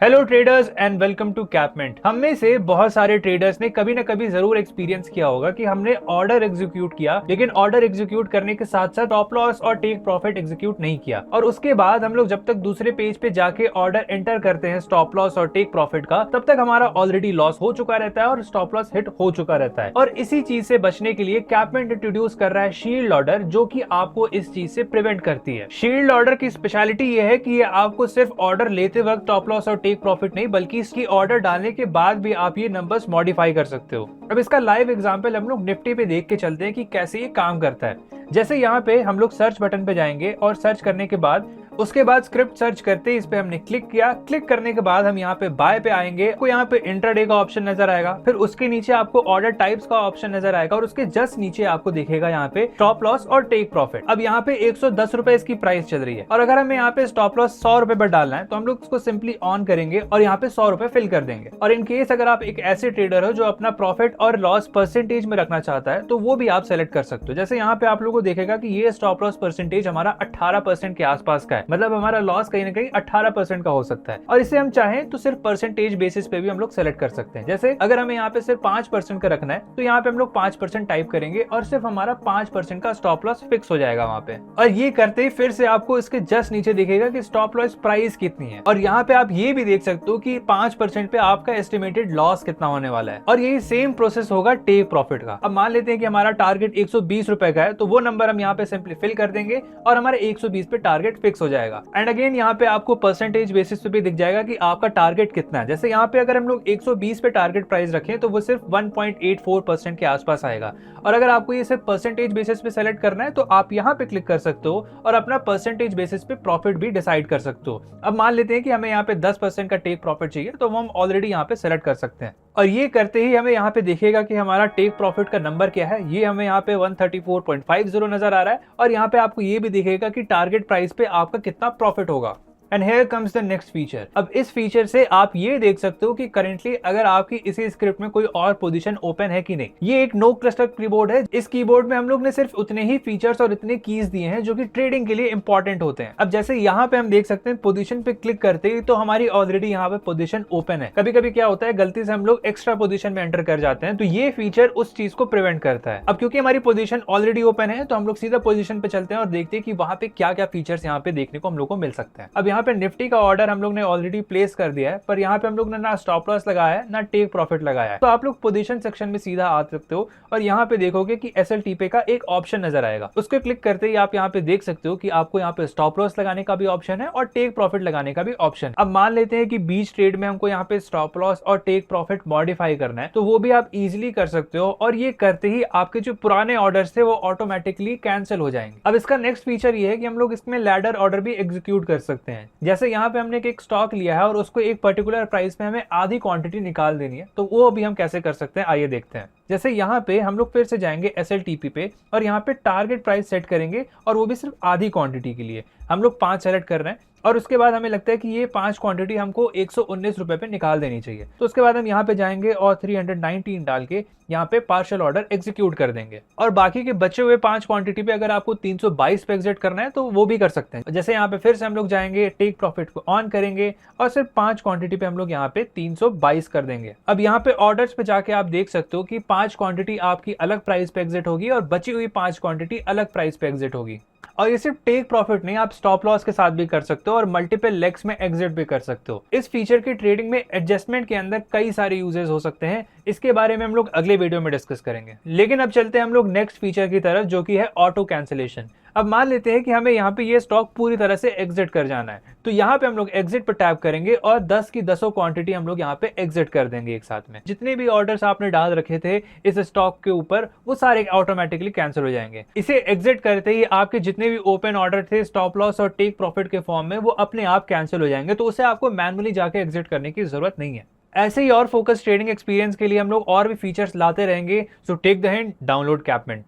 Hello traders and welcome to Capment. हम में से बहुत सारे ट्रेडर्स ने कभी ना कभी जरूर एक्सपीरियंस किया होगा कि हमने ऑर्डर एग्जीक्यूट किया, लेकिन ऑर्डर एग्जीक्यूट करने के साथ साथ स्टॉप लॉस और टेक प्रॉफिट एग्जीक्यूट नहीं किया, और उसके बाद हम लोग जब तक दूसरे पेज पे जाके ऑर्डर एंटर करते हैं स्टॉप लॉस और टेक प्रॉफिट का, तब तक हमारा ऑलरेडी लॉस हो चुका रहता है और स्टॉप लॉस हिट हो चुका रहता है। और इसी चीज से बचने के लिए कैपमेंट इंट्रोड्यूस कर रहा है शील्ड ऑर्डर, जो कि आपको इस चीज से प्रिवेंट करती है। शील्ड ऑर्डर की स्पेशलिटी ये है कि ये आपको सिर्फ ऑर्डर लेते वक्त स्टॉप लॉस और टेक प्रॉफिट नहीं, बल्कि इसकी ऑर्डर डालने के बाद भी आप ये नंबर्स मॉडिफाई कर सकते हो। अब इसका लाइव एग्जांपल हम लोग निफ्टी पे देख के चलते हैं कि कैसे ये काम करता है। जैसे यहाँ पे हम लोग सर्च बटन पे जाएंगे और सर्च करने के बाद उसके बाद स्क्रिप्ट सर्च करते ही इस पे हमने क्लिक किया। क्लिक करने के बाद हम यहाँ पे बाय पे आएंगे, आपको यहाँ पे इंट्राडे का ऑप्शन नजर आएगा, फिर उसके नीचे आपको ऑर्डर टाइप्स का ऑप्शन नजर आएगा और उसके जस्ट नीचे आपको दिखेगा यहाँ पे स्टॉप लॉस और टेक प्रॉफिट। अब यहाँ पे 110 रुपए इसकी प्राइस चल रही है, और अगर हमें यहाँ पे स्टॉप लॉस 100 रुपए पर डालना है तो हम लोग इसको सिंपली ऑन करेंगे और यहाँ पे 100 रुपए फिल कर देंगे। और इन केस अगर आप एक ऐसे ट्रेडर हो जो अपना प्रॉफिट और लॉस परसेंटेज में रखना चाहता है तो वो भी आप सेलेक्ट कर सकते हो। जैसे यहाँ पे आप लोगों को देखेगा कि ये स्टॉप लॉस परसेंटेज हमारा 18% के आसपास का है, मतलब हमारा लॉस कहीं ना कहीं 18% का हो सकता है। और इसे हम चाहें तो सिर्फ परसेंटेज बेसिस पे भी हम लोग सेलेक्ट कर सकते हैं। जैसे अगर हमें यहाँ पे सिर्फ 5% का रखना है तो यहाँ पे हम लोग 5% टाइप करेंगे और सिर्फ हमारा 5% का स्टॉप लॉस फिक्स हो जाएगा वहाँ पे। और ये करते ही फिर से आपको इसके जस्ट नीचे दिखेगा कि स्टॉप लॉस प्राइस कितनी है, और यहाँ पे आप ये भी देख सकते हो कि 5% पे आपका एस्टिमेटेड लॉस कितना होने वाला है। और यही सेम प्रोसेस होगा टेक प्रॉफिट का। अब मान लेते हैं कि हमारा टारगेट 120 रुपए का है, तो वो नंबर हम यहाँ पे सिंपली फिल कर देंगे और हमारे 120 पे टारगेट फिक्स हो जाएगा। एंड अगेन यहाँ पे आपको परसेंटेज बेसिस पे भी दिख जाएगा कि आपका टारगेट कितना है। जैसे यहाँ पे अगर हम लोग 120 पे टारगेट प्राइस रखें तो वो सिर्फ 1.84% के आसपास आएगा। और अगर आपको ये सिर्फ परसेंटेज बेसिस पे सेलेक्ट करना है तो आप यहाँ पे क्लिक कर सकते हो और अपना परसेंटेज बेसिस पे प्रॉफिट भी डिसाइड कर सकते हो। अब मान लेते हैं कि हमें यहाँ पे 10% का टेक प्रॉफिट चाहिए, तो वो हम ऑलरेडी यहाँ पे सेलेक्ट कर सकते हैं। और ये करते ही हमें यहाँ पे दिखेगा कि हमारा टेक प्रॉफिट का नंबर क्या है। ये हमें यहाँ पे 134.50 नजर आ रहा है, और यहाँ पे आपको ये भी दिखेगा कि टारगेट प्राइस पे आपका कितना प्रॉफिट होगा। And here comes the next feature. अब इस फीचर से आप ये देख सकते हो कि करेंटली अगर आपकी इसी स्क्रिप्ट में कोई और पोजीशन ओपन है कि नहीं। ये एक नो क्लस्टर कीबोर्ड है। इस कीबोर्ड में हम लोग ने सिर्फ उतने ही फीचर्स और इतने कीज दिए हैं जो कि ट्रेडिंग के लिए इंपॉर्टेंट होते हैं। अब जैसे यहाँ पे हम देख सकते हैं पोजीशन पे क्लिक करते ही तो हमारी ऑलरेडी यहाँ पे पोजीशन ओपन है। कभी कभी क्या होता है, गलती से हम लोग एक्स्ट्रा पोजीशन में एंटर कर जाते हैं, तो ये फीचर उस चीज को प्रिवेंट करता है। अब क्योंकि हमारी पोजीशन ऑलरेडी ओपन है तो हम लोग सीधा पोजीशन पे चलते हैं और देखते हैं कि वहां पे क्या क्या फीचर्स यहाँ पे देखने को हम लोग को मिल सकते हैं। अब यहाँ पे निफ्टी का ऑर्डर हम लोग ने ऑलरेडी प्लेस कर दिया है, पर यहाँ पे हम लोग ने ना स्टॉप लॉस लगाया है ना टेक प्रॉफिट लगाया है। तो आप लोग पोजीशन सेक्शन में सीधा आ सकते हो और यहाँ पे देखोगे कि SLTP का एक ऑप्शन नजर आएगा। उसको क्लिक करते ही आप यहाँ पे देख सकते हो कि आपको यहाँ पे स्टॉप लॉस लगाने का भी ऑप्शन है और टेक प्रॉफिट लगाने का भी ऑप्शन। अब मान लेते हैं कि बीच ट्रेड में हमको यहाँ पे स्टॉप लॉस और टेक प्रॉफिट मॉडिफाई करना है, तो वो भी आप इजिली कर सकते हो। और ये करते ही आपके जो पुराने ऑर्डर्स थे वो ऑटोमेटिकली कैंसिल हो जाएंगे। अब इसका नेक्स्ट फीचर ये है कि हम लोग इसमें लैडर ऑर्डर भी एग्जीक्यूट कर सकते हैं। जैसे यहाँ पे हमने एक स्टॉक लिया है और उसको एक पर्टिकुलर प्राइस में हमें आधी क्वांटिटी निकाल देनी है, तो वो भी हम कैसे कर सकते हैं, आइए देखते हैं। जैसे यहाँ पे हम लोग फिर से जाएंगे SLTP पे और यहाँ पे टारगेट प्राइस सेट करेंगे, और वो भी सिर्फ आधी क्वांटिटी के लिए। हम लोग 5 सेलेक्ट कर रहे हैं और उसके बाद हमें लगता है कि ये 5 क्वांटिटी हमको 119 रुपए पे निकाल देनी चाहिए। तो उसके बाद हम यहाँ पे जाएंगे और 319 डाल के यहाँ पे पार्शियल ऑर्डर एग्जीक्यूट कर देंगे। और बाकी के बचे हुए 5 क्वांटिटी पे अगर आपको 322 पे एग्जिट करना है तो वो भी कर सकते हैं। जैसे यहाँ पे फिर से हम लोग जाएंगे, टेक प्रॉफिट को ऑन करेंगे और सिर्फ 5 क्वांटिटी पे हम लोग यहाँ पे 322 कर देंगे। अब यहाँ पे ऑर्डर्स पे जाके आप देख सकते हो कि 5 क्वांटिटी आपकी अलग प्राइस पे एग्जिट होगी और बची हुई 5 क्वांटिटी अलग प्राइस पे एग्जिट होगी। और ये सिर्फ टेक प्रॉफिट नहीं, आप स्टॉप लॉस के साथ भी कर सकते हो और मल्टीपल लेग्स में एग्जिट भी कर सकते हो। इस फीचर की ट्रेडिंग में एडजस्टमेंट के अंदर कई सारे यूजेस हो सकते हैं, इसके बारे में हम लोग अगले वीडियो में डिस्कस करेंगे। लेकिन अब चलते हैं हम लोग नेक्स्ट फीचर की तरफ, जो कि है ऑटो कैंसिलेशन। अब मान लेते हैं कि हमें यहाँ पे ये स्टॉक पूरी तरह से एग्जिट कर जाना है, तो यहाँ पे हम लोग एग्जिट पर टैप करेंगे और 10 की 10 क्वांटिटी हम लोग यहाँ पे एग्जिट कर देंगे एक साथ में। जितने भी ऑर्डर्स आपने डाल रखे थे इस स्टॉक के ऊपर वो सारे ऑटोमेटिकली कैंसिल हो जाएंगे। इसे एग्जिट करते ही आपके जितने भी ओपन ऑर्डर थे स्टॉप लॉस और टेक प्रॉफिट के फॉर्म में वो अपने आप कैंसिल हो जाएंगे, तो उसे आपको मैनुअली जाके एग्जिट करने की जरूरत नहीं है। ऐसे ही और फोकस ट्रेडिंग एक्सपीरियंस के लिए हम लोग और भी फीचर्स लाते रहेंगे। So take the hint, download कैपमेंट।